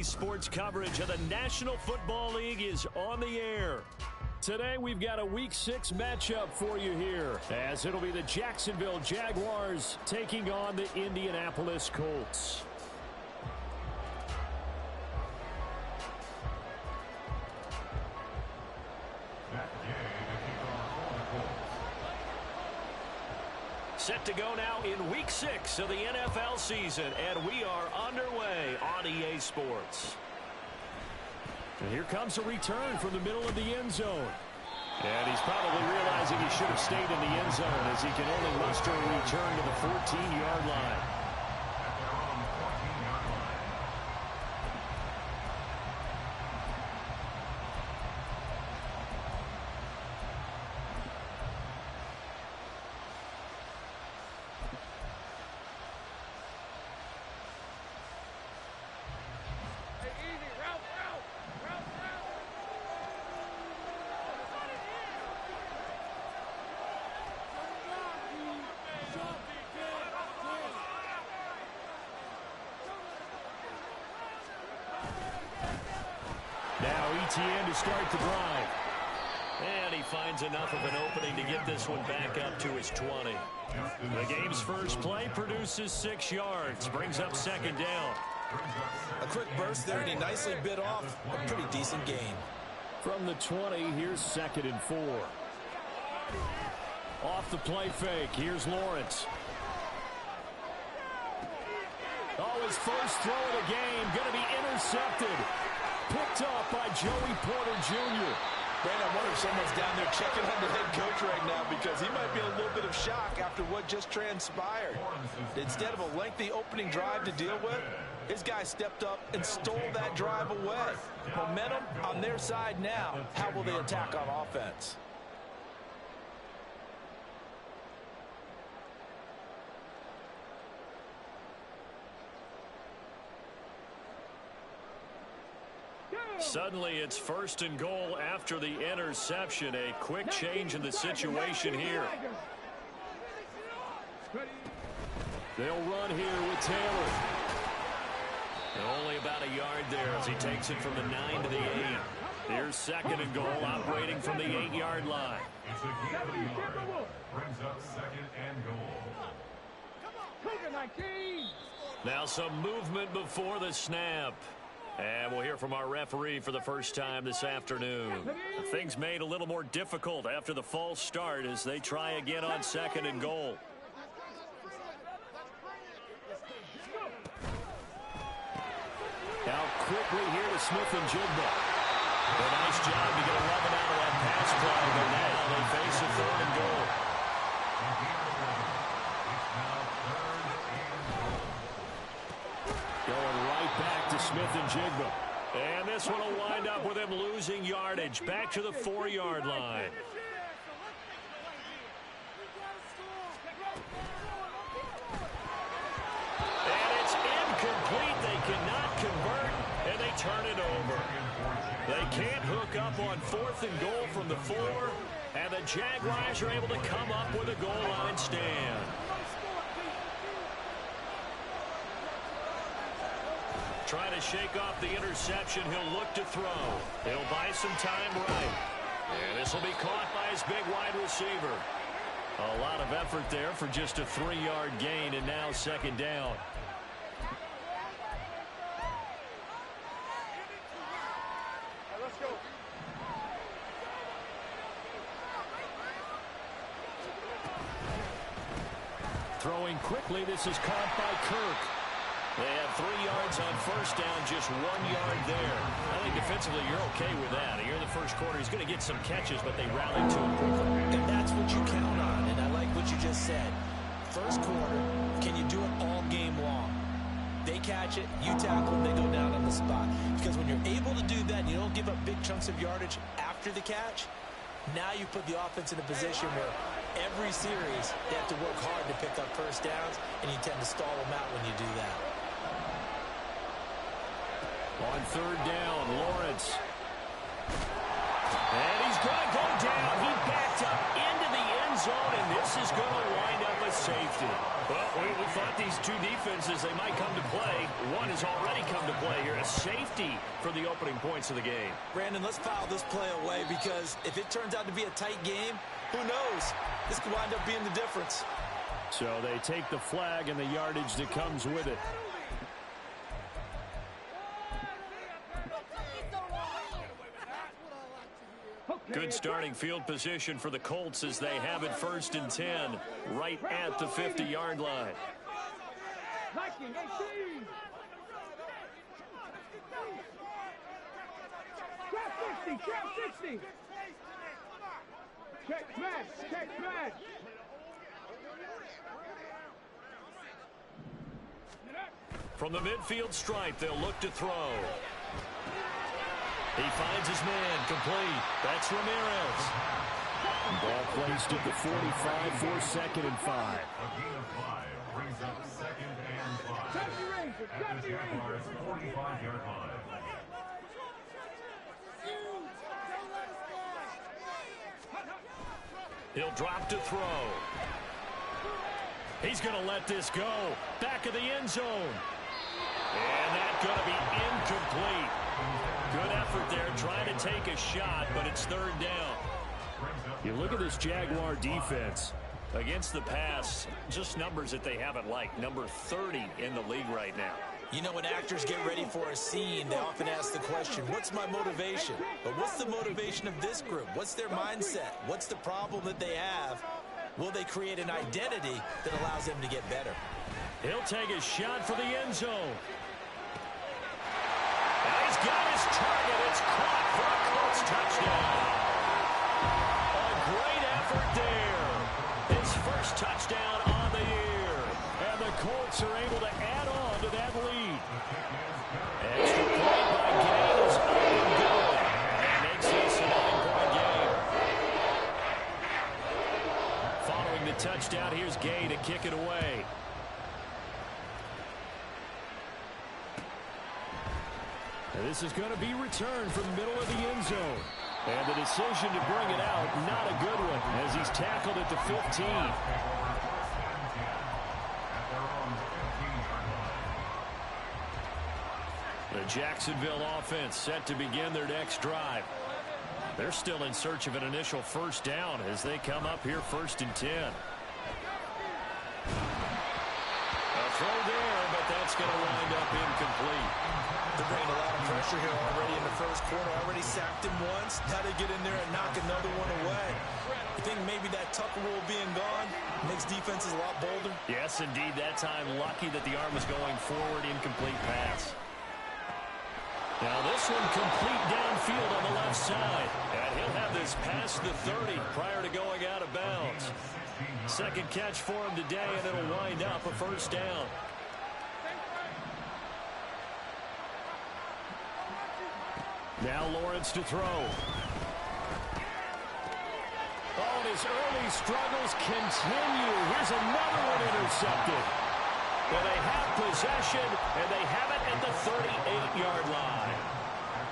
NBA sports coverage of the National Football League is on the air. Today we've got a Week 6 matchup for you here, as it'll be the Jacksonville Jaguars taking on the Indianapolis Colts. Set to go now in Week 6 of the NFL season, and we are underway on EA Sports. And here comes a return from the middle of the end zone. And he's probably realizing he should have stayed in the end zone, as he can only muster a return to the 14-yard line. Now ETN to start the drive. And he finds enough of an opening to get this one back up to his 20. The game's first play produces 6 yards. Brings up second down. A quick burst there, and he nicely bit off a pretty decent gain. From the 20, here's 2nd and 4. Off the play fake, here's Lawrence. Oh, his first throw of the game, going to be intercepted. Picked up by Joey Porter Jr. Brandon, I wonder if someone's down there checking on the head coach right now, because he might be in a little bit of shock after what just transpired. Instead of a lengthy opening drive to deal with, his guy stepped up and stole that drive away. Momentum on their side now. How will they attack on offense? Suddenly it's 1st and goal after the interception. A quick change in the situation here. They'll run here with Taylor. And only about a yard there as he takes it from the 9 to the 8. Here's 2nd and goal, operating from the 8-yard line. Brings up 2nd and goal. Now some movement before the snap. And we'll hear from our referee for the first time this afternoon. Things made a little more difficult after the false start as they try again on 2nd and goal. Now quickly here to Smith and Jigba. A nice job to get 11 out of that pass play, but now they face a 3rd and goal. Going right back to Smith and Jigba. And this one will wind up with him losing yardage. Back to the 4-yard line. And it's incomplete. They cannot convert, and they turn it over. They can't hook up on 4th and goal from the 4, and the Jaguars are able to come up with a goal line stand. Trying to shake off the interception. He'll look to throw. He'll buy some time right. And this will be caught by his big wide receiver. A lot of effort there for just a 3-yard gain, and now 2nd down. Let's go. Throwing quickly, this is caught by Kirk. They have 3 yards on 1st down, just 1 yard there. I think defensively you're okay with that. Here in the first quarter, he's going to get some catches, but they rallied to him quickly. And that's what you count on, and I like what you just said. First quarter, can you do it all game long? They catch it, you tackle them, they go down on the spot. Because when you're able to do that, and you don't give up big chunks of yardage after the catch, now you put the offense in a position where every series they have to work hard to pick up 1st downs, and you tend to stall them out when you do that. On 3rd down, Lawrence. And he's going to go down. He backed up into the end zone, and this is going to wind up a safety. Well, we thought these two defenses, they might come to play. One has already come to play here. A safety for the opening points of the game. Brandon, let's file this play away because if it turns out to be a tight game, who knows? This could wind up being the difference. So they take the flag and the yardage that comes with it. Good starting field position for the Colts as they have it 1st and 10 right at the 50-yard line. Check match. From the midfield stripe, they'll look to throw. He finds his man, complete. That's Ramirez. Ball placed at the 45 for 2nd and 5. A gain of 5 brings up 2nd and 5. At the Jaguars' 45-yard line. He'll drop to throw. He's going to let this go. Back of the end zone. And that's going to be incomplete. Good effort there, trying to take a shot, but it's 3rd down. You look at this Jaguar defense. Against the pass, just numbers that they haven't liked. Number 30 in the league right now. You know, when actors get ready for a scene, they often ask the question, what's my motivation? But what's the motivation of this group? What's their mindset? What's the problem that they have? Will they create an identity that allows them to get better? He'll take a shot for the end zone. And he's got his target. It's caught for a Colts touchdown. A great effort there. His first touchdown on the year. And the Colts are able to add on to that lead. Extra point by Gay is up and good. And makes this a 9-point game. Following the touchdown, here's Gay to kick it away. And this is going to be returned from the middle of the end zone. And the decision to bring it out, not a good one, as he's tackled at the 15. The Jacksonville offense set to begin their next drive. They're still in search of an initial 1st down as they come up here 1st and 10. A throw there, but that's going to wind up incomplete. They're bringing a lot of pressure here already in the 1st quarter. Already sacked him once. Now they get in there and knock another one away. You think maybe that Tucker rule being gone makes defenses a lot bolder? Yes, indeed. That time lucky that the arm was going forward. Incomplete pass. Now this one complete downfield on the left side. And he'll have this past the 30 prior to going out of bounds. 2nd catch for him today, and it'll wind up a 1st down. Now Lawrence to throw. Oh, and his early struggles continue. Here's another one intercepted. Well, they have possession, and they have it at the 38-yard line.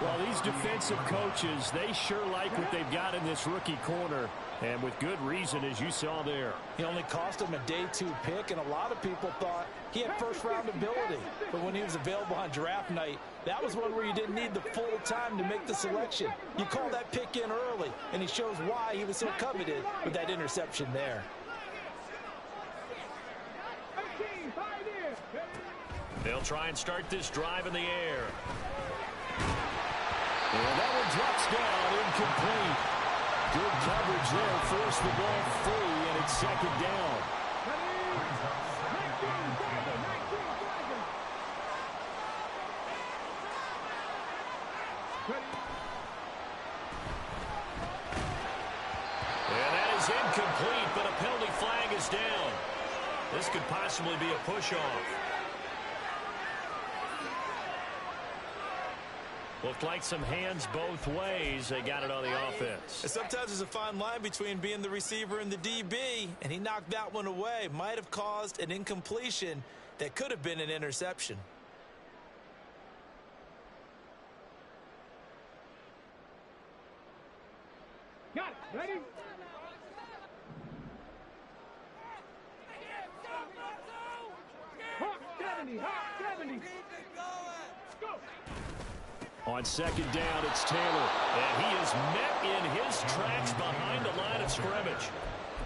Well, these defensive coaches, they sure like what they've got in this rookie corner, and with good reason, as you saw there. He only cost him a day 2 pick, and a lot of people thought he had 1st-round ability. But when he was available on draft night, that was one where you didn't need the full time to make the selection. You call that pick in early, and he shows why he was so coveted with that interception there. They'll try and start this drive in the air. And that one drops down, incomplete. Good coverage there, forced the ball free, and it's 2nd down. And that is incomplete, but a penalty flag is down. This could possibly be a push-off. Looked like some hands both ways. They got it on the offense. And sometimes there's a fine line between being the receiver and the DB, and he knocked that one away. Might have caused an incompletion that could have been an interception. Got it. Ready? 70, hot 70. Go. On second down, it's Taylor. And he is met in his tracks behind the line of scrimmage.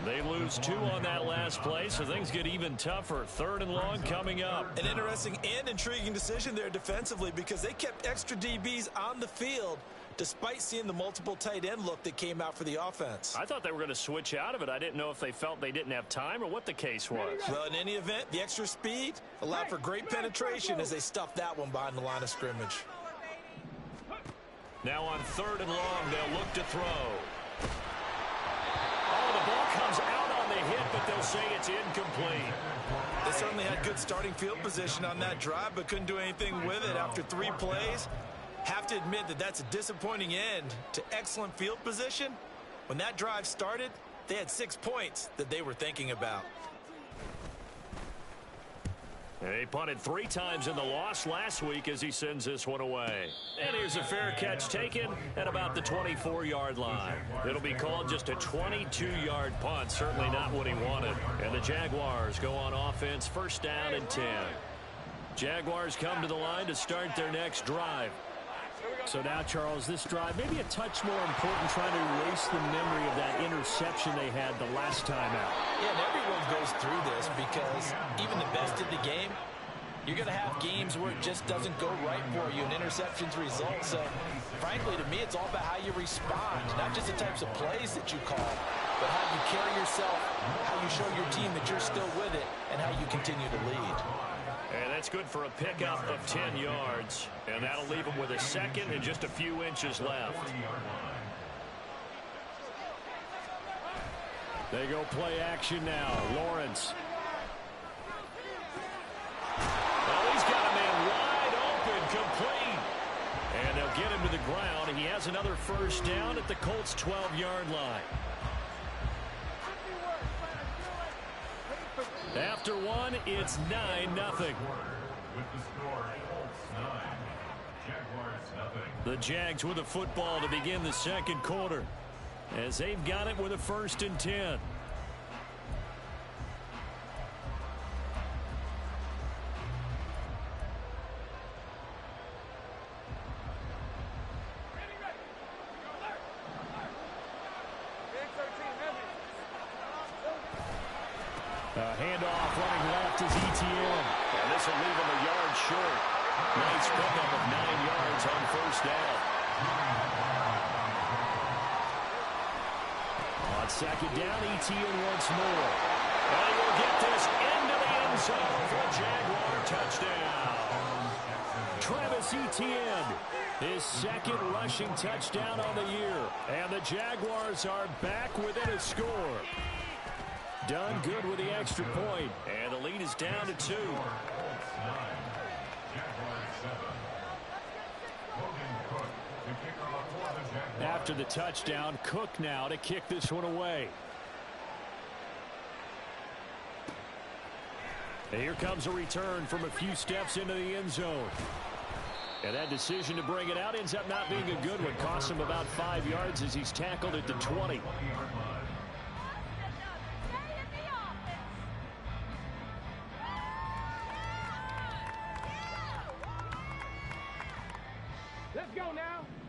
They lose 2 on that last play, so things get even tougher. 3rd and long coming up. An interesting and intriguing decision there defensively because they kept extra DBs on the field despite seeing the multiple tight end look that came out for the offense. I thought they were going to switch out of it. I didn't know if they felt they didn't have time or what the case was. Well, in any event, the extra speed allowed for great penetration as they stuffed that one behind the line of scrimmage. Now on 3rd and long, they'll look to throw. Oh, the ball comes out on the hit, but they'll say it's incomplete. They certainly had good starting field position on that drive, but couldn't do anything with it after 3 plays. Have to admit that that's a disappointing end to excellent field position. When that drive started, they had 6 points that they were thinking about. He punted 3 times in the loss last week as he sends this one away. And here's a fair catch taken at about the 24-yard line. It'll be called just a 22-yard punt, certainly not what he wanted. And the Jaguars go on offense, 1st down and 10. Jaguars come to the line to start their next drive. So now, Charles, this drive maybe a touch more important, trying to erase the memory of that interception they had the last time out. Yeah, and everyone goes through this because even the best in the game, you're going to have games where it just doesn't go right for you, and interceptions result. So, frankly, to me, it's all about how you respond, not just the types of plays that you call, but how you carry yourself, how you show your team that you're still with it, and how you continue to lead. And that's good for a pickup of 10 yards. And that'll leave them with a 2nd and just a few inches left. They go play action now. Lawrence. Well, he's got a man wide open, complete. And they'll get him to the ground. He has another 1st down at the Colts' 12-yard line. After 1, it's 9-0. The Jags with a football to begin the 2nd quarter as they've got it with a 1st and 10. Handoff running left is ETN. And this will leave him a yard short. Nice pickup of 9 yards on 1st down. On 2nd down, ETN once more. And he will get this into the end zone for a Jaguar touchdown. Travis Etienne, his 2nd rushing touchdown on the year. And the Jaguars are back within a score. Done good with the extra point. And the lead is down to 2. After the touchdown, Cook now to kick this one away. And here comes a return from a few steps into the end zone. And that decision to bring it out ends up not being a good one. Costs him about 5 yards as he's tackled at the 20.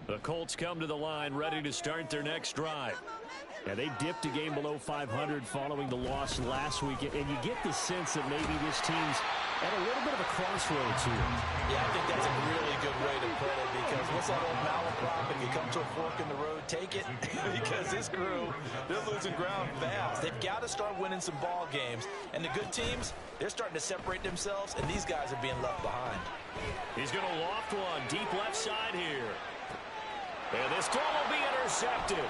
The Colts come to the line ready to start their next drive. And they dipped a game below 500 following the loss last week. And you get the sense that maybe this team's at a little bit of a crossroads here. Yeah, I think that's a really good way to put it because what's that old malaprop? If you come to a fork in the road, take it. Because this crew, they're losing ground fast. They've got to start winning some ball games. And the good teams, they're starting to separate themselves, and these guys are being left behind. He's going to loft one deep left side here. And this throw will be intercepted.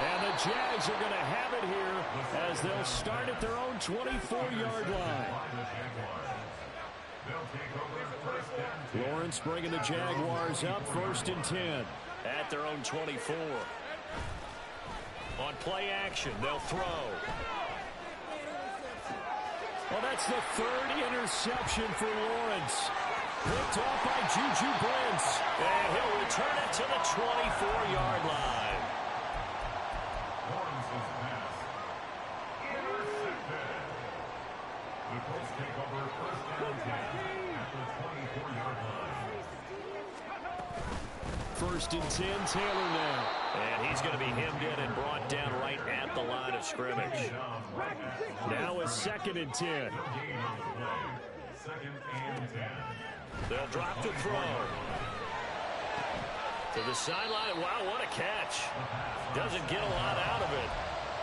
And the Jags are going to have it here as they'll start at their own 24-yard line. Lawrence bringing the Jaguars up 1st and 10 at their own 24. On play action, they'll throw. Well, that's the 3rd interception for Lawrence. Picked off by Juju Brents. And he'll return it to the 24-yard line. The Colts take over first down 10 at the 24-yard line. First and 10, Taylor now. And he's going to be hemmed in and brought down right at the line of scrimmage. Now a second and 10. No gain on the play. Second and 10. They'll drop to throw. To the sideline. Wow, what a catch. Doesn't get a lot out of it,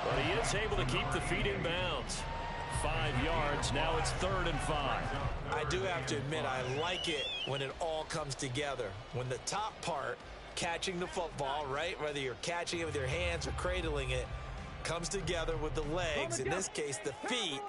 but he is able to keep the feet in bounds. 5 yards. Now it's 3rd and 5. I do have to admit, I like it when it all comes together. When the top part, catching the football, right, whether you're catching it with your hands or cradling it, comes together with the legs, in this case the feet,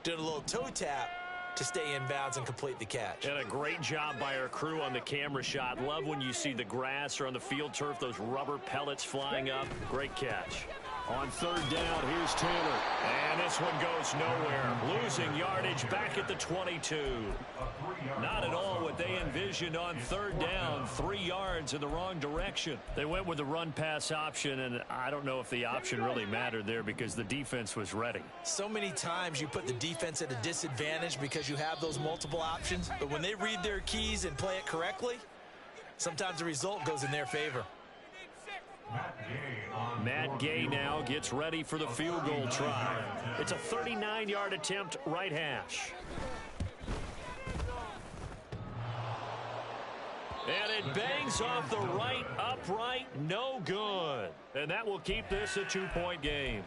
doing a little toe tap to stay in bounds and complete the catch. And a great job by our crew on the camera shot. Love when you see the grass or on the field turf, those rubber pellets flying up. Great catch. On 3rd down, here's Taylor. And this one goes nowhere. Losing yardage back at the 22. Not at all what they envisioned on 3rd down. 3 yards in the wrong direction. They went with the run-pass option, and I don't know if the option really mattered there because the defense was ready. So many times you put the defense at a disadvantage because you have those multiple options. But when they read their keys and play it correctly, sometimes the result goes in their favor. Matt Gay now gets ready for the field goal try. It's a 39-yard attempt, right hash. And it bangs off the right upright, no good. And that will keep this a 2-point game.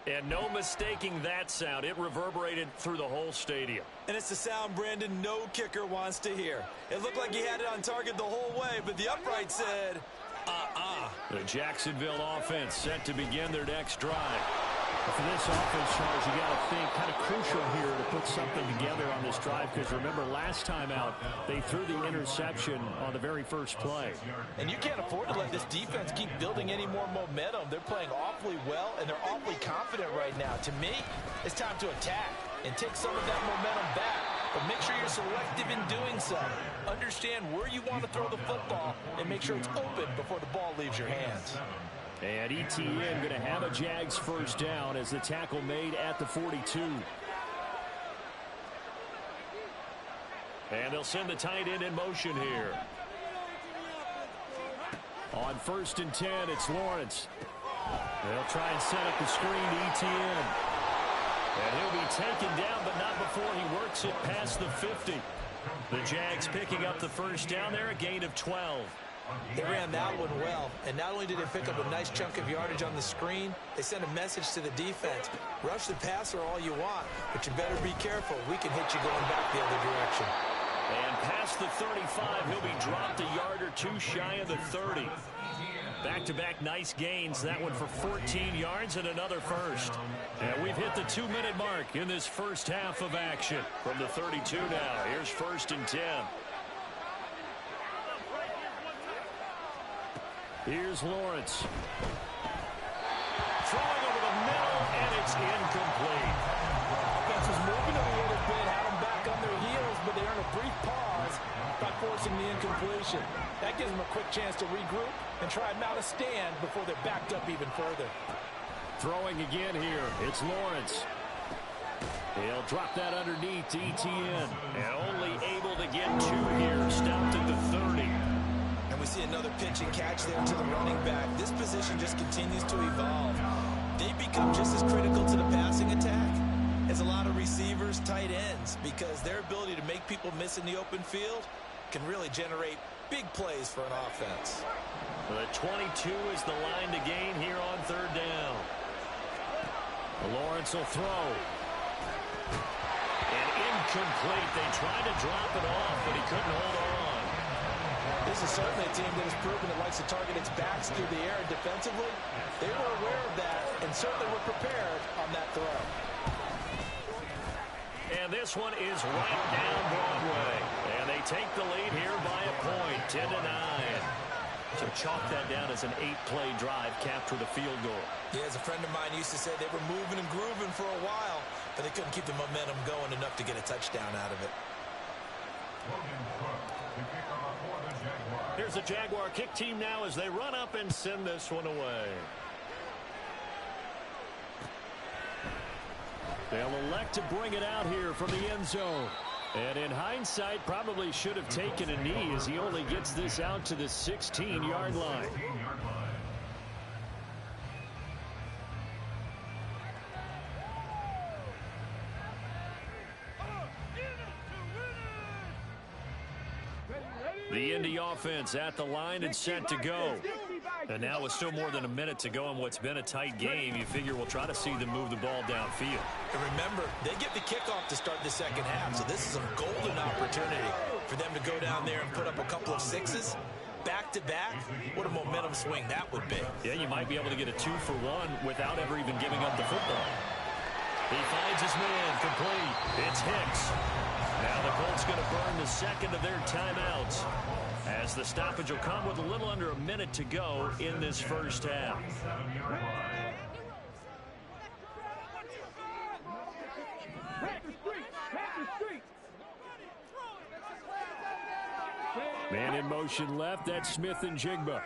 And no mistaking that sound. It reverberated through the whole stadium. And it's the sound Brandon no kicker wants to hear. It looked like he had it on target the whole way, but the upright said, The Jacksonville offense set to begin their next drive. For this offense, Charles, you got to think kind of crucial here to put something together on this drive because remember last time out they threw the interception on the very first play. And you can't afford to let this defense keep building any more momentum. They're playing awfully well and they're awfully confident right now. To me, it's time to attack and take some of that momentum back. But make sure you're selective in doing so. Understand where you want to throw the football and make sure it's open before the ball leaves your hands. And ETN going to have a Jags first down as the tackle made at the 42. And they'll send the tight end in motion here. On 1st and 10, it's Lawrence. They'll try and set up the screen to ETN. And he'll be taken down, but not before he works it past the 50. The Jags picking up the first down there, a gain of 12. They ran that one well, and not only did they pick up a nice chunk of yardage on the screen, they sent a message to the defense. Rush the passer all you want, but you better be careful. We can hit you going back the other direction. And past the 35, he'll be dropped a yard or two shy of the 30. Back-to-back nice gains. That one for 14 yards and another first. And we've hit the 2-minute mark in this first half of action. From the 32 now, here's 1st and 10. Here's Lawrence. Throwing over the middle, and it's incomplete. Offense was moving a little bit, had them back on their heels, but they earned a brief pause by forcing the incompletion. That gives them a quick chance to regroup and try and mount a stand before they're backed up even further. Throwing again here, it's Lawrence. He'll drop that underneath to ETN. And only able to get 2 here, stopped at the 30. And we see another pitch and catch there to the running back. This position just continues to evolve. They become just as critical to the passing attack as a lot of receivers, tight ends, because their ability to make people miss in the open field can really generate big plays for an offense. The 22 is the line to gain here on 3rd down. Lawrence will throw. And incomplete. They tried to drop it off, but he couldn't hold on. This is certainly a team that has proven it likes to target its backs through the air and defensively. They were aware of that and certainly were prepared on that throw. And this one is right down Broadway. And they take the lead here by a point, 10-9. So chalk that down as an 8-play drive, capture the field goal. Yeah, as a friend of mine used to say, they were moving and grooving for a while, but they couldn't keep the momentum going enough to get a touchdown out of it. Here's the Jaguar kick team now as they run up and send this one away. They'll elect to bring it out here from the end zone. And in hindsight, probably should have taken a knee as he only gets this out to the 16-yard line. The Indy offense at the line and set to go. And now with still more than a minute to go in what's been a tight game, you figure we'll try to see them move the ball downfield. And remember, they get the kickoff to start the second half, so this is a golden opportunity for them to go down there and put up a couple of sixes. Back-to-back, what a momentum swing that would be. Yeah, you might be able to get a 2-for-1 without ever even giving up the football. He finds his man complete. It's Hicks. Now the Colts going to burn the second of their timeouts as the stoppage will come with a little under a minute to go in this first half. Man in motion left, that's Smith and Jigba.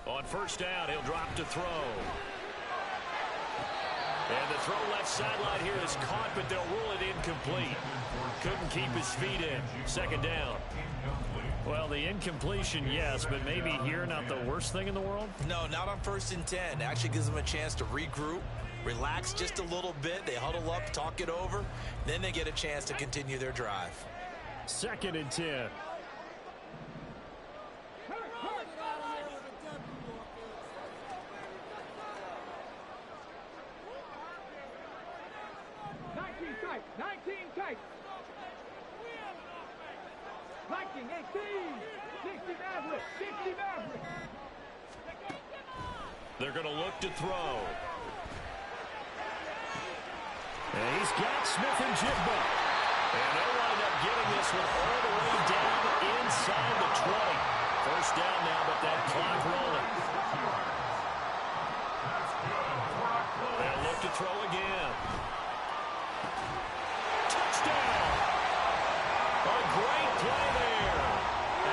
On first down, he'll drop to throw. And the throw left sideline here is caught, but they'll rule it incomplete. Couldn't keep his feet in. Second down. Well, the incompletion, yes, but maybe here not the worst thing in the world? No, not on 1st and 10. Actually gives them a chance to regroup, relax just a little bit. They huddle up, talk it over. Then they get a chance to continue their drive. 2nd and 10. They're going to look to throw. And he's got Smith and Jigba. And they'll wind up getting this one all the way down inside the 20. First down now, but that clock rolling. They'll look to throw again. Touchdown! A great play there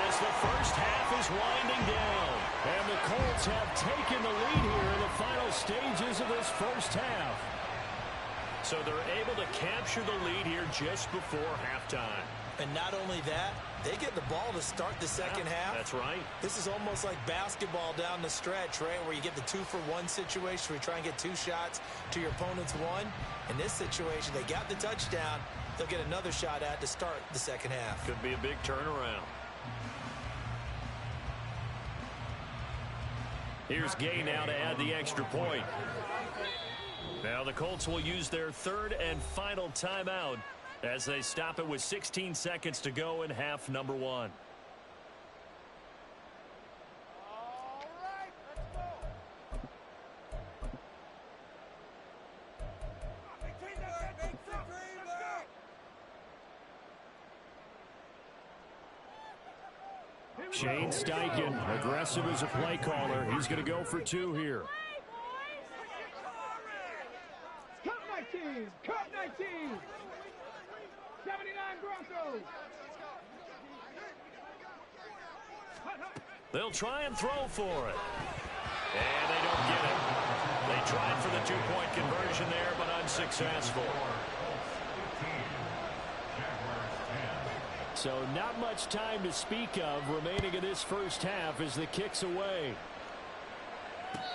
as the first half is winding down. And the Colts have taken the lead here in the final stages of this first half. So they're able to capture the lead here just before halftime. And not only that, they get the ball to start the second half. That's right. This is almost like basketball down the stretch, right, where you get the 2-for-1 situation where you try and get 2 shots to your opponent's 1. In this situation, they got the touchdown. They'll get another shot at to start the second half. Could be a big turnaround. Here's Gay now to add the extra point. Now the Colts will use their 3rd and final timeout as they stop it with 16 seconds to go in half number 1. Shane Steichen, aggressive as a play caller. He's going to go for 2 here. Cut 19! Cut 19! 79 Broncos! They'll try and throw for it. And they don't get it. They tried for the 2-point conversion there, but unsuccessful. So not much time to speak of remaining in this first half as the kick's away.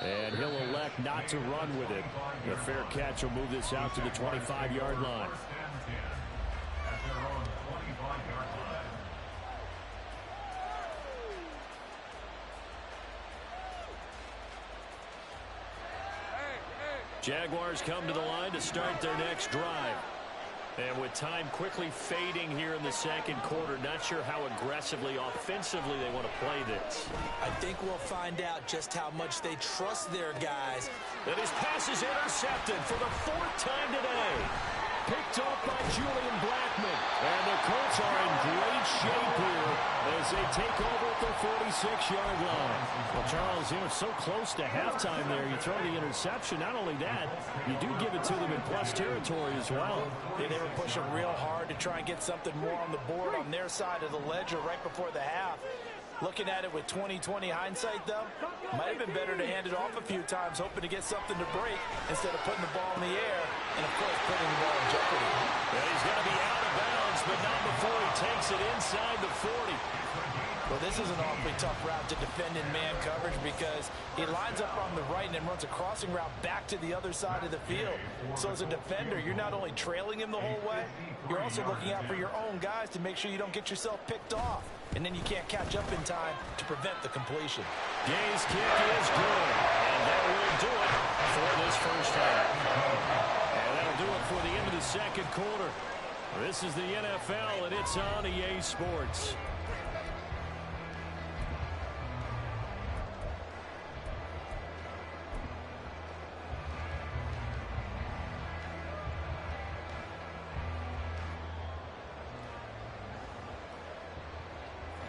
And he'll elect not to run with it. The fair catch will move this out to the 25-yard line. Jaguars come to the line to start their next drive. And with time quickly fading here in the second quarter, not sure how aggressively, offensively they want to play this. I think we'll find out just how much they trust their guys. And his pass is intercepted for the 4th time today. Picked off by Julian Blackman. And the Colts are in great shape here as they take over at the 46-yard line. Well, Charles, you know, so close to halftime there. You throw the interception. Not only that, you do give it to them in plus territory as well. Yeah, they were pushing real hard to try and get something more on the board on their side of the ledger right before the half. Looking at it with 20/20 hindsight, though, might have been better to hand it off a few times, hoping to get something to break instead of putting the ball in the air and, of course, putting the ball in jeopardy. And he's going to be out of bounds, but not before he takes it inside the 40. Well, this is an awfully tough route to defend in man coverage because he lines up on the right and then runs a crossing route back to the other side of the field. So as a defender, you're not only trailing him the whole way, you're also looking out for your own guys to make sure you don't get yourself picked off. And then you can't catch up in time to prevent the completion. Gay's kick is good, and that will do it for this first half. And that'll do it for the end of the second quarter. This is the NFL, and it's on EA Sports.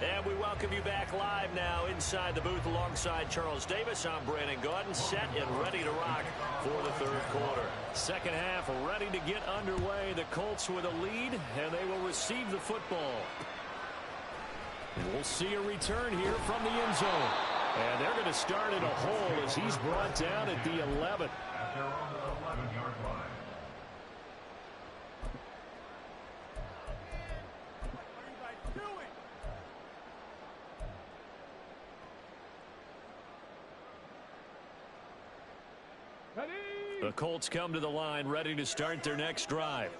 And we welcome you back live now inside the booth alongside Charles Davis. I'm Brandon Gaudin, set and ready to rock for the third quarter. Second half ready to get underway. The Colts with a lead, and they will receive the football. We'll see a return here from the end zone. And they're going to start in a hole as he's brought down at the 11. At their own 11-yard line. The Colts come to the line ready to start their next drive.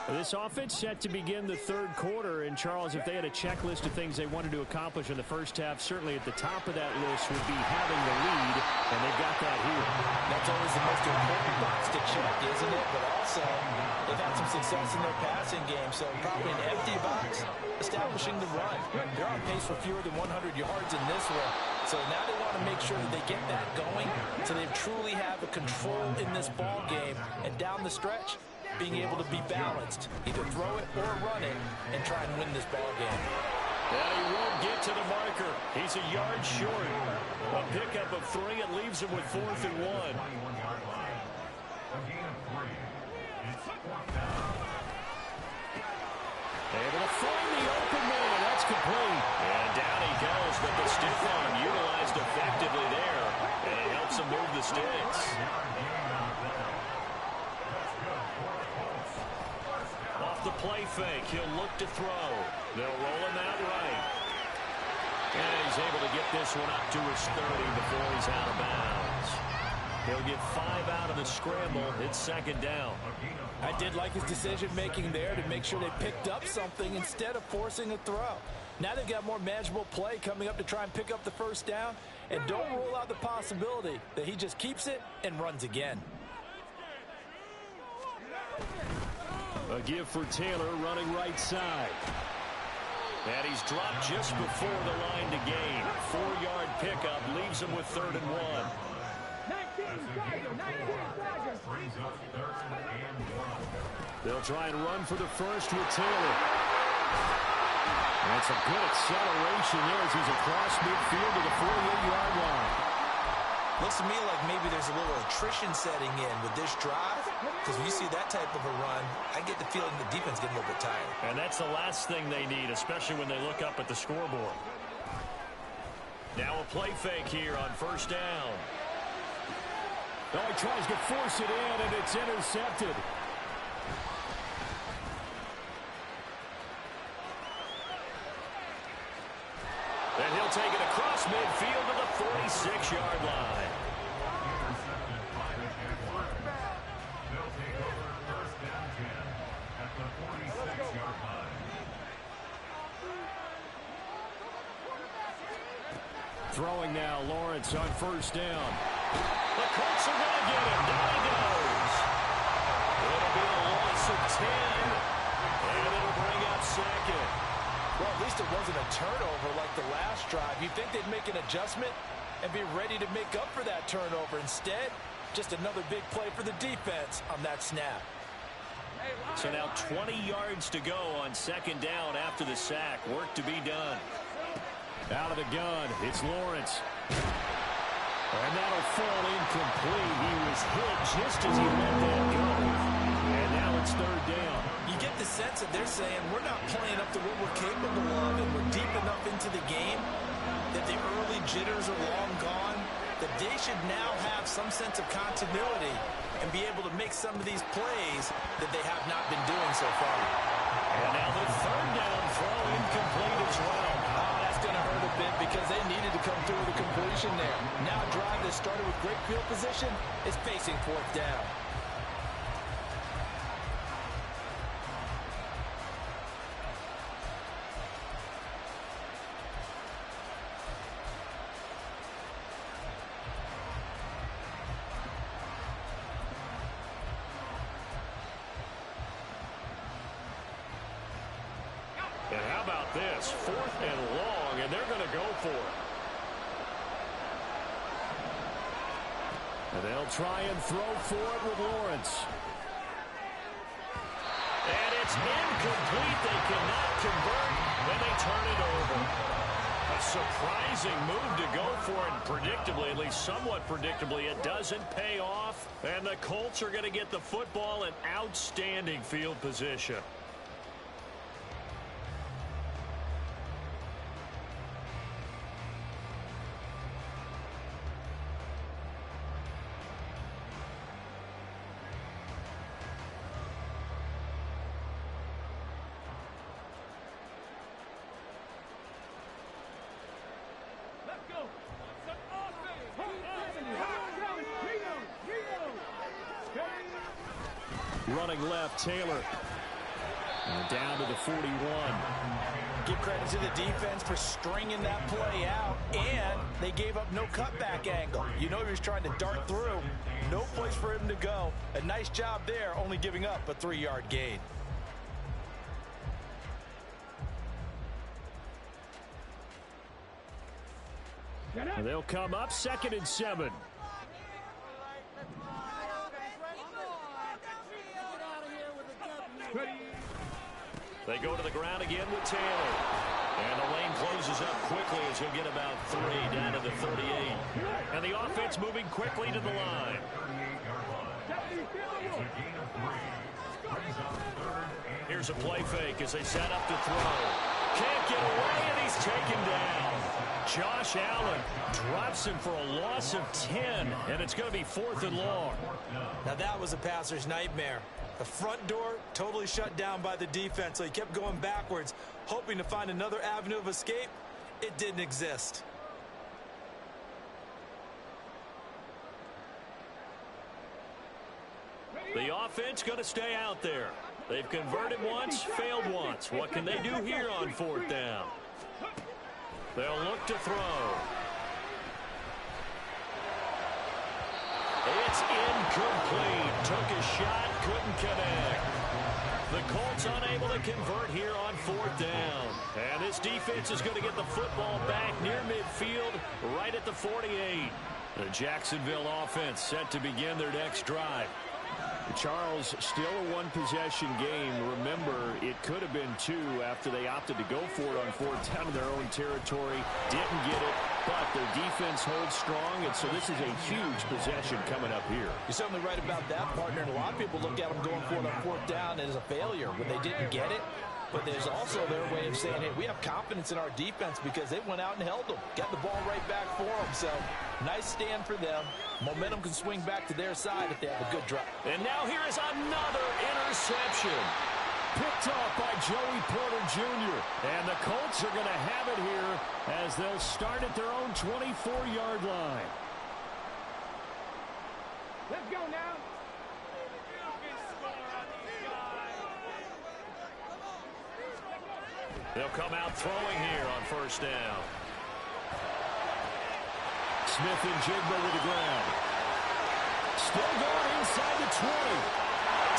This offense set to begin the third quarter. And, Charles, if they had a checklist of things they wanted to accomplish in the first half, certainly at the top of that list would be having the lead, and they've got that here. That's always the most important box to check, isn't it? But also, they've had some success in their passing game, so probably an empty box, establishing the run. They're on pace for fewer than 100 yards in this one. So now they want to make sure that they get that going so they truly have a control in this ball game. And down the stretch, being able to be balanced, either throw it or run it, and try and win this ball game. And he won't get to the marker. He's a yard short. A pickup of 3. It leaves him with 4th and 1. 21-yard line. A gain of 3. It's 4th down. Able to find the open man. That's complete. And down he goes, but the stiff arm utilized effectively there. And it helps him move the sticks. Off the play fake, he'll look to throw. They'll roll him out right. And he's able to get this one up to his 30 before he's out of bounds. He'll get 5 out of the scramble. It's second down. I did like his decision-making there to make sure they picked up something instead of forcing a throw. Now they've got more manageable play coming up to try and pick up the first down. And don't rule out the possibility that he just keeps it and runs again. A give for Taylor running right side. And he's dropped just before the line to gain. 4-yard pickup leaves him with 3rd and 1. 19 Tiger, 19 Tiger. Brings up 3rd and 1. They'll try and run for the first with Taylor. That's a good acceleration there as he's across midfield to the 48-yard line. Looks to me like maybe there's a little attrition setting in with this drive, because when you see that type of a run, I get the feeling the defense getting a little bit tired. And that's the last thing they need, especially when they look up at the scoreboard. Now a play fake here on first down. Oh, he tries to force it in, and it's intercepted. And he'll take it across midfield to the 46-yard line. Intercepted by the Jaguars. They'll take over 1st and 10 at the 46-yard line. Throwing now, Lawrence on first down. The Colts are going to get him. Down he goes. It'll be a loss of 10, and it'll bring up 2nd. Well, at least it wasn't a turnover like the last drive. You'd think they'd make an adjustment and be ready to make up for that turnover. Instead, just another big play for the defense on that snap. So now 20 yards to go on second down after the sack. Work to be done. Out of the gun, it's Lawrence. And that'll fall incomplete. He was hit just as he let that go. And now it's 3rd down. You get the sense that they're saying we're not playing up to what we're capable of and we're deep enough into the game the early jitters are long gone, that they should now have some sense of continuity and be able to make some of these plays that they have not been doing so far. And now the third down throw incomplete as well. Oh, that's going to hurt a bit because they needed to come through with a completion there. Now a drive that started with great field position is facing fourth down. And how about this? 4th and long, and they're going to go for it. And they'll try and throw for it with Lawrence. And it's incomplete. They cannot convert when they turn it over. A surprising move to go for it. Predictably, at least somewhat predictably, it doesn't pay off. And the Colts are going to get the football in outstanding field position. Running left, Taylor. And down to the 41. Give credit to the defense for stringing that play out, and they gave up no cutback angle. You know he was trying to dart through. No place for him to go. A nice job there, only giving up a 3-yard gain. And they'll come up 2nd and 7. They go to the ground again with Taylor. And the lane closes up quickly as he'll get about 3 down to the 38. And the offense moving quickly to the line. Here's a play fake as they set up to throw. Can't get away, and he's taken down. Josh Allen drops him for a loss of 10, and it's going to be 4th and long. Now that was a passer's nightmare. The front door totally shut down by the defense, so he kept going backwards, hoping to find another avenue of escape. It didn't exist. The offense going to stay out there. They've converted once, failed once. What can they do here on 4th down? They'll look to throw. It's incomplete. Took a shot, couldn't connect. The Colts unable to convert here on 4th down. And this defense is going to get the football back near midfield, right at the 48. The Jacksonville offense set to begin their next drive. Charles, still a one-possession game. Remember, it could have been 2 after they opted to go for it on 4th down in their own territory. Didn't get it, but their defense holds strong, and so this is a huge possession coming up here. You're certainly right about that, partner. And a lot of people look at them going for it on 4th down as a failure when they didn't get it. But there's also their way of saying, hey, we have confidence in our defense because they went out and held them. Got the ball right back for them. So, nice stand for them. Momentum can swing back to their side if they have a good drive. And now here is another interception. Picked off by Joey Porter Jr. And the Colts are going to have it here as they'll start at their own 24-yard line. Let's go now. They'll come out throwing here on 1st down. Smith and Jigba to the ground. Still going inside the 20.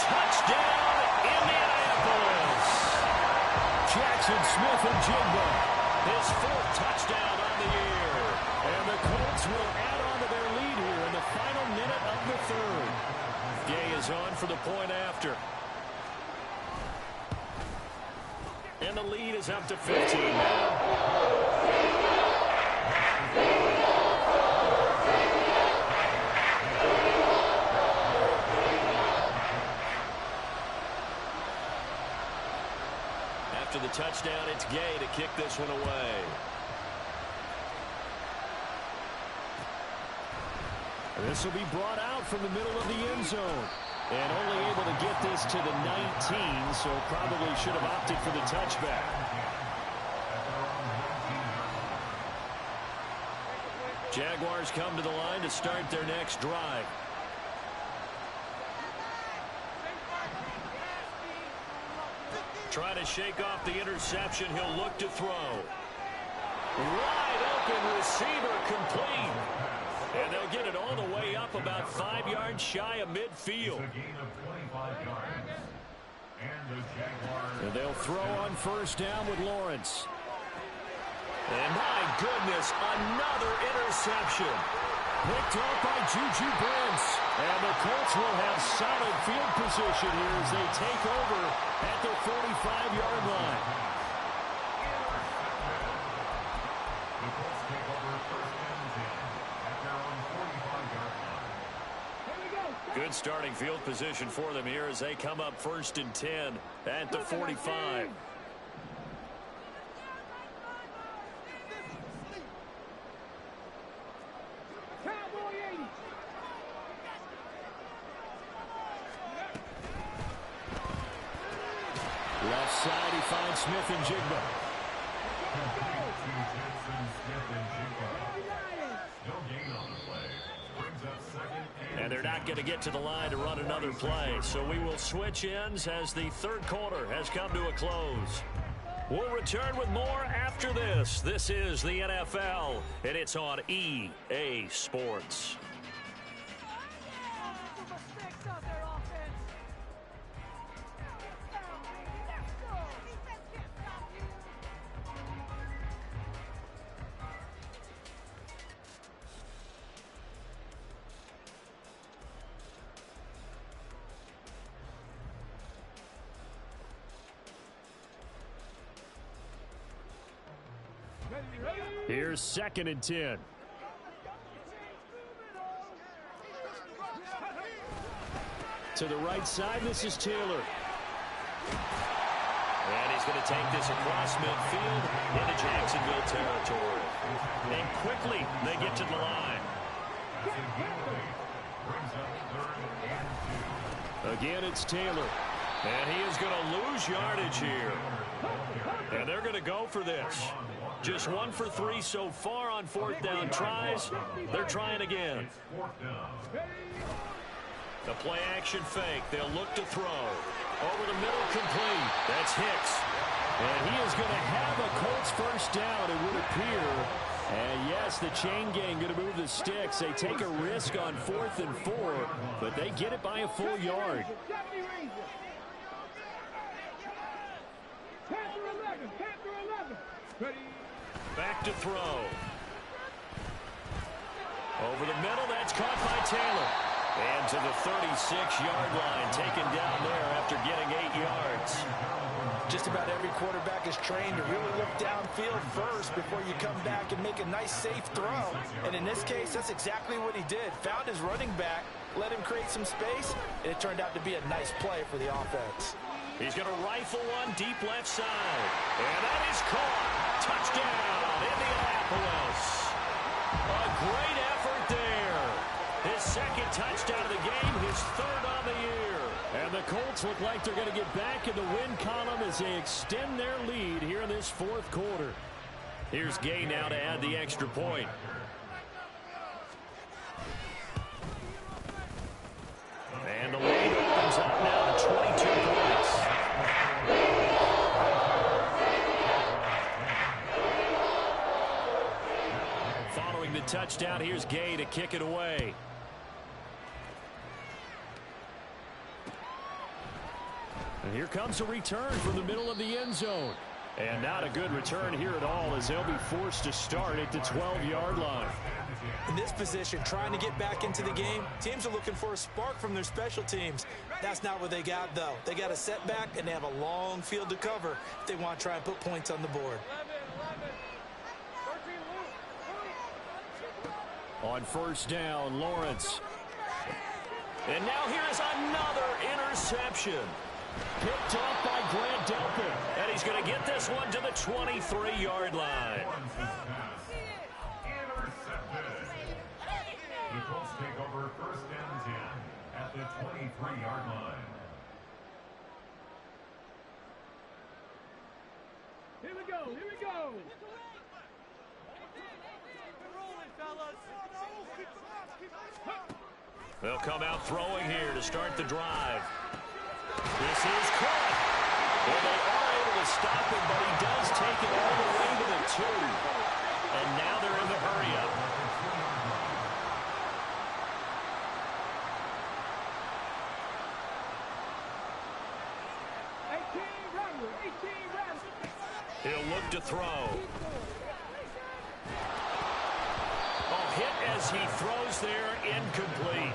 Touchdown, Indianapolis. Jackson Smith and Jigba. His 4th touchdown on the year. And the Colts will add on to their lead here in the final minute of the 3rd. Gay is on for the point after. And the lead is up to 15 now. After the touchdown, it's Gay to kick this one away. This will be brought out from the middle of the end zone. And only able to get this to the 19, so probably should have opted for the touchback. Jaguars come to the line to start their next drive. Try to shake off the interception. He'll look to throw. Wide open receiver complete. And they'll get it all the way up about 5 yards shy of midfield. And they'll throw on first down with Lawrence. And my goodness, another interception. Picked off by Juju Brents. And the Colts will have solid field position here as they take over at the 45-yard line. The Colts take over first and 10 at their own 45-yard line. Good starting field position for them here as they come up first and 10 at the 45. Left side, he finds Smith and Jigba. And they're not going to get to the line to run another play. So we will switch ends as the third quarter has come to a close. We'll return with more after this. This is the NFL, and it's on EA Sports. Here's second and 10. To the right side, this is Taylor. And he's going to take this across midfield into Jacksonville territory. And quickly, they get to the line. Again, it's Taylor. And he is going to lose yardage here. And they're going to go for this. Just 1 for 3 so far on fourth down tries. They're trying again. The play action fake. They'll look to throw. Over the middle, complete. That's Hicks. And he is going to have a Colts first down, it would appear. And yes, the chain gang going to move the sticks. They take a risk on 4th and 4, but they get it by a full yard. Back to throw. Over the middle, that's caught by Taylor. And to the 36-yard line, taken down there after getting 8 yards. Just about every quarterback is trained to really look downfield first before you come back and make a nice, safe throw. And in this case, that's exactly what he did. Found his running back, let him create some space, and it turned out to be a nice play for the offense. He's going to rifle one deep left side. And that is caught. Touchdown, Indianapolis. A great effort there. His second touchdown of the game, his third on the year. And the Colts look like they're going to get back in the win column as they extend their lead here in this fourth quarter. Here's Gay now to add the extra point. And the lead opens up now to 22 points. Following the touchdown, here's Gay to kick it away. And here comes a return from the middle of the end zone. And not a good return here at all as they'll be forced to start at the 12-yard line. In this position, trying to get back into the game, teams are looking for a spark from their special teams. That's not what they got, though. They got a setback, and they have a long field to cover if they want to try and put points on the board. On first down, Lawrence. And now here's another interception. Picked off by Grant Delpit. And he's going to get this one to the 23-yard line. The Colts take over first and 10 at the 23-yard line. Here we go, here we go. They'll come out throwing here to start the drive. This is caught. Well, they are able to stop him, but he does take it all the way to the 2. And now they're in the hurry-up. He'll look to throw. Oh, hit as he throws there, incomplete.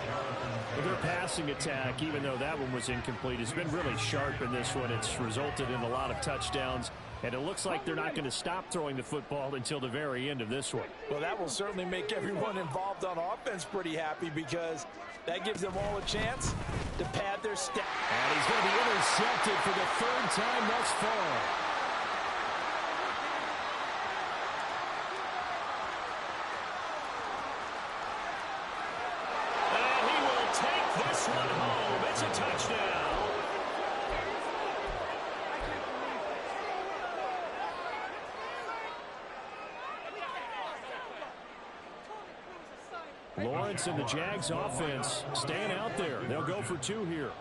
Their passing attack, even though that one was incomplete, has been really sharp in this one. It's resulted in a lot of touchdowns, and it looks like they're not going to stop throwing the football until the very end of this one. Well, that will certainly make everyone involved on offense pretty happy because that gives them all a chance to pad their step. And he's going to be intercepted for the 3rd time thus far. Lawrence and the Jags offense staying out there. They'll go for 2 here.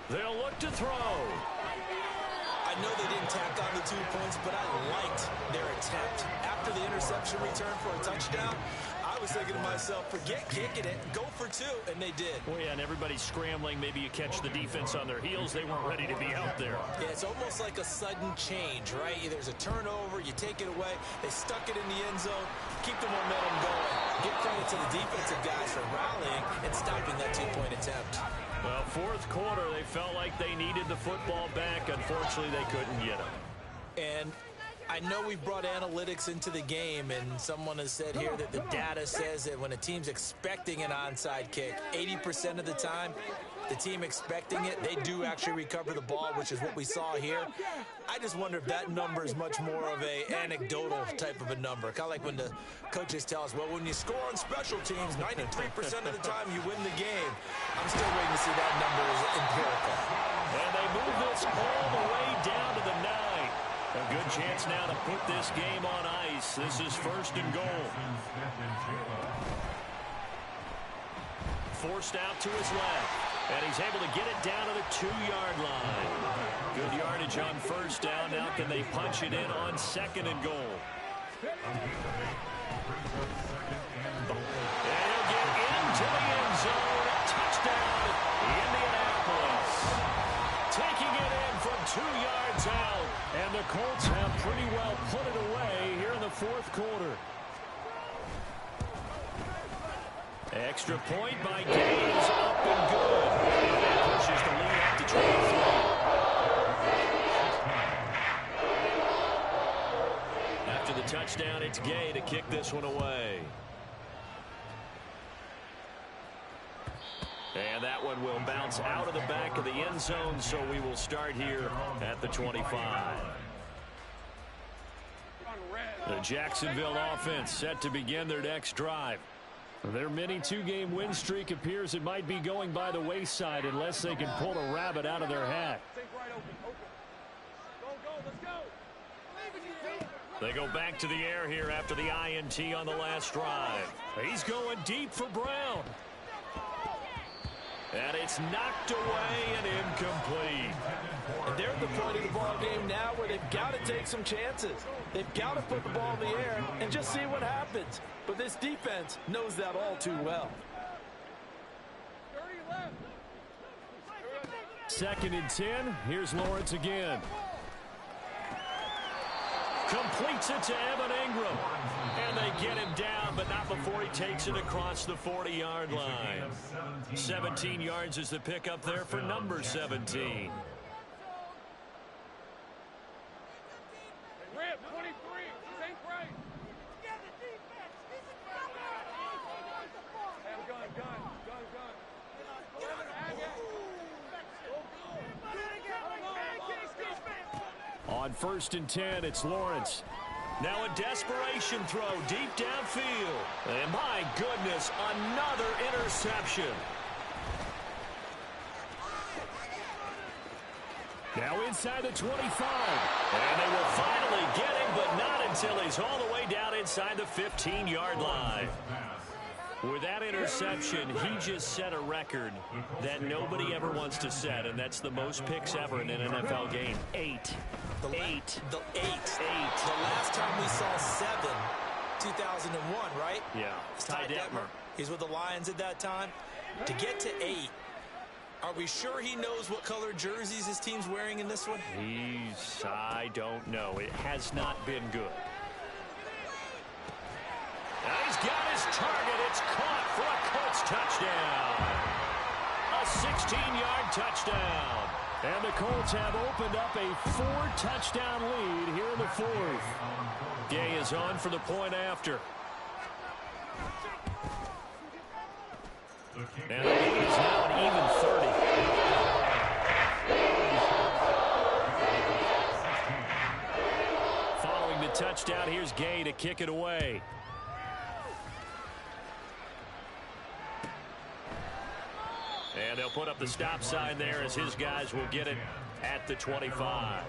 They'll look to throw. I know they didn't tack on the 2 points, but I liked their attempt. After the interception return for a touchdown, I was thinking to myself, forget kicking it, go for 2, and they did. Oh, yeah, and everybody's scrambling. Maybe you catch the defense on their heels. They weren't ready to be out there. Yeah, it's almost like a sudden change, right? There's a turnover, you take it away, they stuck it in the end zone, keep the momentum going. Give credit to the defensive guys for rallying and stopping that 2-point attempt. Well, 4th quarter, they felt like they needed the football back. Unfortunately, they couldn't get it. And I know we've brought analytics into the game, and someone has said here that the data says that when a team's expecting an onside kick, 80% of the time, the team expecting it, they do actually recover the ball, which is what we saw here. I just wonder if that number is much more of a anecdotal type of a number. Kind of like when the coaches tell us, well, when you score on special teams, 93% of the time you win the game. I'm still waiting to see that number is empirical. And they move this all the way down to the 9. A good chance now to put this game on ice. This is 1st and goal. Forced out to his left. And he's able to get it down to the 2-yard line. Good yardage on 1st down. Now can they punch it in on 2nd and goal? And he'll get into the end zone. Touchdown, Indianapolis. Taking it in from 2 yards out. And the Colts have pretty well put it away here in the 4th quarter. Extra point by Gaines, up and good. That pushes the lead up to 23. After the touchdown, it's Gay to kick this one away. And that one will bounce out of the back of the end zone, so we will start here at the 25. The Jacksonville offense set to begin their next drive. Their mini 2-game win streak appears it might be going by the wayside unless they can pull a rabbit out of their hat. They go back to the air here after the INT on the last drive. He's going deep for Brown. And it's knocked away and incomplete. And they're at the point of the ball game now where they've got to take some chances. They've got to put the ball in the air and just see what happens. But this defense knows that all too well. 2nd and 10. Here's Lawrence again. Completes it to Evan Ingram. And they get him down, but not before he takes it across the 40-yard line. 17 yards is the pickup there for number 17. On 1st and 10, it's Lawrence. Now a desperation throw deep downfield. And my goodness, another interception. Now inside the 25. And they will finally get him, but not until he's all the way down inside the 15-yard line. With that interception, he just set a record that nobody ever wants to set, and that's the most picks ever in an NFL game. 8. The 8. The last time we saw 7, 2001, right? Yeah. It's Ty Detmer. He's with the Lions at that time. To get to 8, are we sure he knows what color jerseys his team's wearing in this one? I don't know. It has not been good. Now he's got his target. It's caught for a Colts touchdown. A 16-yard touchdown. And the Colts have opened up a 4-touchdown lead here in the 4th. Gay is on for the point after. And the lead is now an even 30. Following the touchdown, here's Gay to kick it away. And they'll put up the stop sign there as his guys will get it at the 25.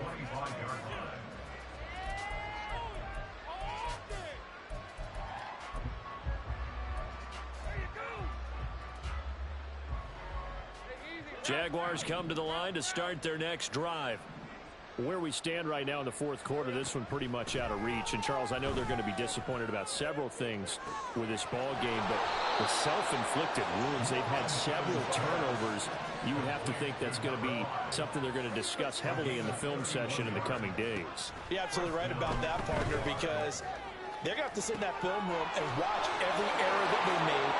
Jaguars come to the line to start their next drive. Where we stand right now in the 4th quarter, this one pretty much out of reach. And, Charles, I know they're going to be disappointed about several things with this ball game, but the self-inflicted wounds, they've had several turnovers. You would have to think that's going to be something they're going to discuss heavily in the film session in the coming days. You're absolutely right about that, partner, because they're going to have to sit in that film room and watch every error that they made.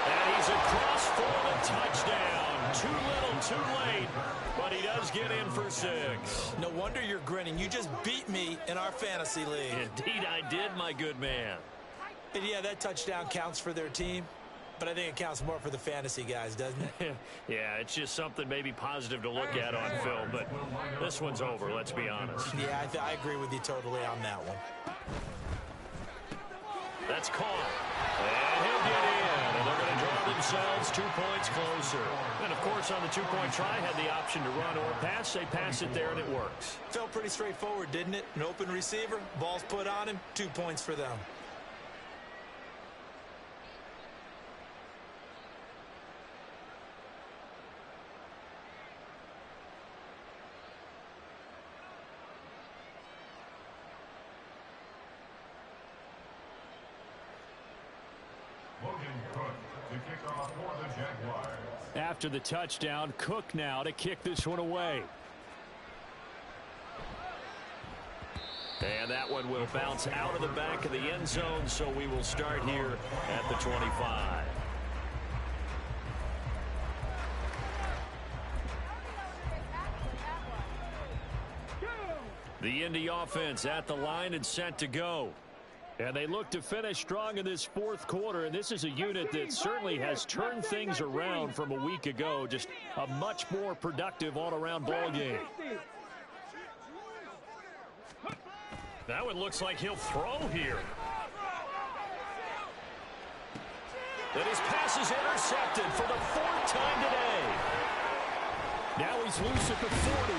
And he's across for the touchdown. Too little, too late, but he does get in for 6. No wonder you're grinning. You just beat me in our fantasy league. Indeed I did, my good man. And yeah, that touchdown counts for their team, but I think it counts more for the fantasy guys, doesn't it? Yeah, it's just something maybe positive to look at on film, but this one's over, let's be honest. Yeah, I agree with you totally on that one. That's caught. And he'll get in. And they're going to draw themselves 2 points closer. And, of course, on the 2-point try, had the option to run or pass. They pass it there, and it works. Felt pretty straightforward, didn't it? An open receiver, ball's put on him, 2 points for them. After the touchdown, Cook now to kick this one away. And that one will bounce out of the back of the end zone, so we will start here at the 25. The Indy offense at the line and set to go. And they look to finish strong in this 4th quarter, and this is a unit that certainly has turned things around from a week ago. Just a much more productive all-around ball game. That one looks like he'll throw here. And his pass is intercepted for the 4th time today. Now he's loose at the 40.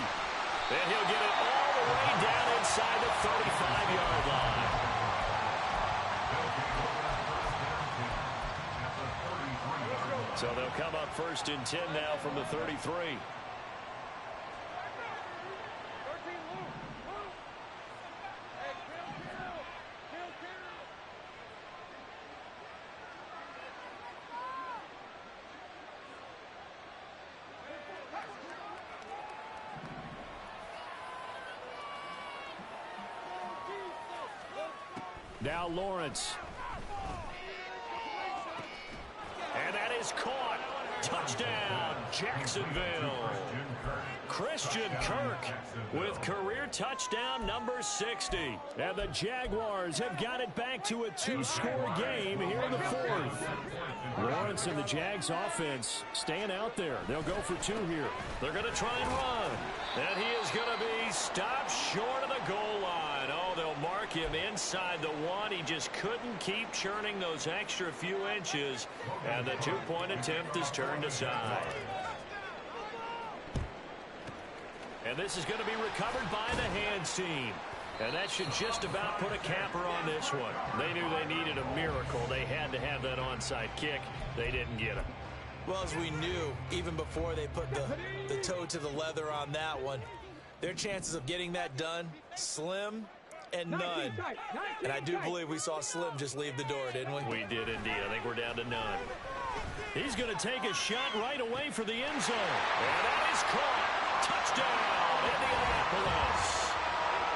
And he'll get it all the way down inside the 35-yard line. So they'll come up 1st and 10 now from the 33. Now Lawrence. And that is caught. Touchdown, Jacksonville. Christian Kirk with career touchdown number 60. And the Jaguars have got it back to a 2-score game here in the 4th. Lawrence and the Jags offense staying out there. They'll go for 2 here. They're going to try and run. And he is going to be stopped short of the goal line. Oh, they'll mark took him inside the one. He just couldn't keep churning those extra few inches, and the two-point attempt is turned aside. And this is going to be recovered by the hands team. And that should just about put a capper on this one. They knew they needed a miracle. They had to have that onside kick. They didn't get it. Well, as we knew, even before they put the toe to the leather on that one, their chances of getting that done, slim and none. And I do believe we saw Slim just leave the door, didn't we? We did indeed. I think we're down to none. He's going to take a shot right away for the end zone. And that is caught. Touchdown, Indianapolis.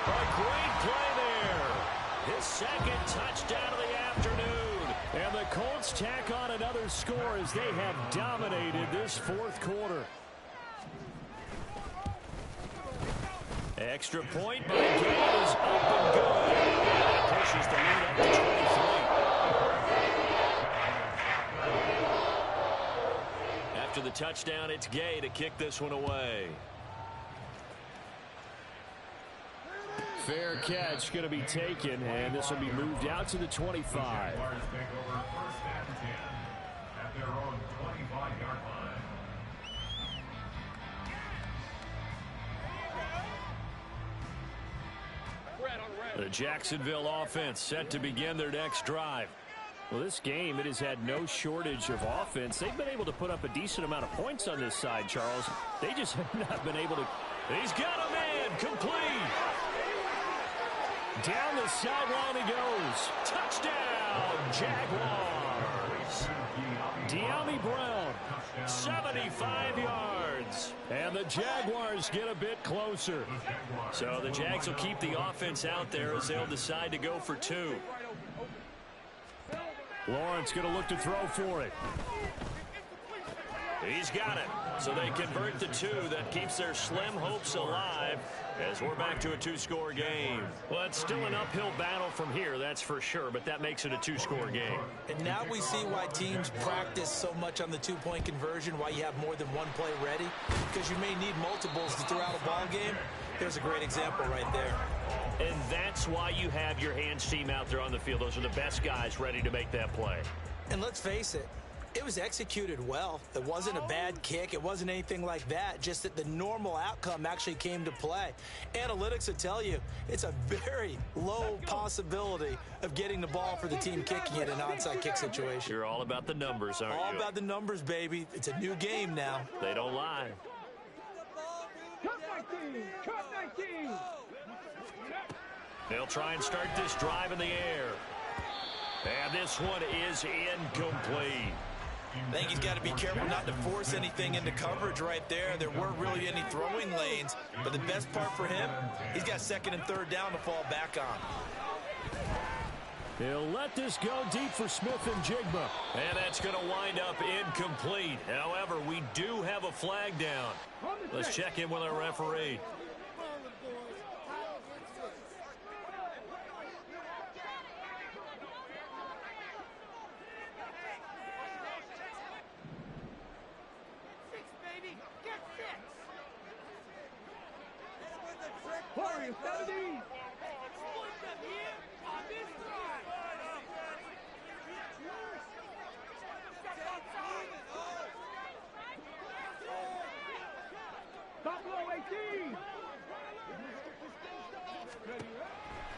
A great play there. His second touchdown of the afternoon. And the Colts tack on another score as they have dominated this fourth quarter. Extra point by Gay is up and good. And that pushes the lead up to 23. After the touchdown, it's Gay to kick this one away. Fair catch going to be taken, and this will be moved out to the 25. Jaguars take over 1st and 10 at their own 25-yard line. The Jacksonville offense set to begin their next drive. Well, this game, it has had no shortage of offense. They've been able to put up a decent amount of points on this side, Charles. They just have not been able to. He's got a man, complete. Down the sideline he goes. Touchdown, Jaguars. De'Ami Brown, 75 yards. and the Jaguars get a bit closer. So the Jags will keep the offense out there as they'll decide to go for two. Lawrence going to look to throw for it. He's got it. So they convert the two. That keeps their slim hopes alive as we're back to a two-score game. Well, it's still an uphill battle from here, that's for sure, but that makes it a two-score game. And now we see why teams practice so much on the two-point conversion, why you have more than one play ready, because you may need multiples to throw out a ball game. There's a great example right there. And that's why you have your hands team out there on the field. Those are the best guys ready to make that play. And let's face it, it was executed well. It wasn't a bad kick. It wasn't anything like that. Just that the normal outcome actually came to play. Analytics will tell you it's a very low possibility of getting the ball for the team kicking it in an onside kick situation. You're all about the numbers, aren't you? All about the numbers, baby. It's a new game now. They don't lie. Cut 19! Cut 19! They'll try and start this drive in the air. And this one is incomplete. I think he's got to be careful not to force anything into coverage right there. There weren't really any throwing lanes, but the best part for him, he's got second and third down to fall back on. He'll let this go deep for Smith and Jigba. And that's going to wind up incomplete. However, we do have a flag down. Let's check in with our referee. Warriors, 70! Buffalo 18!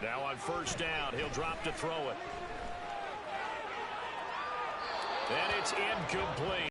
Now on first down, he'll drop to throw it. And it's incomplete.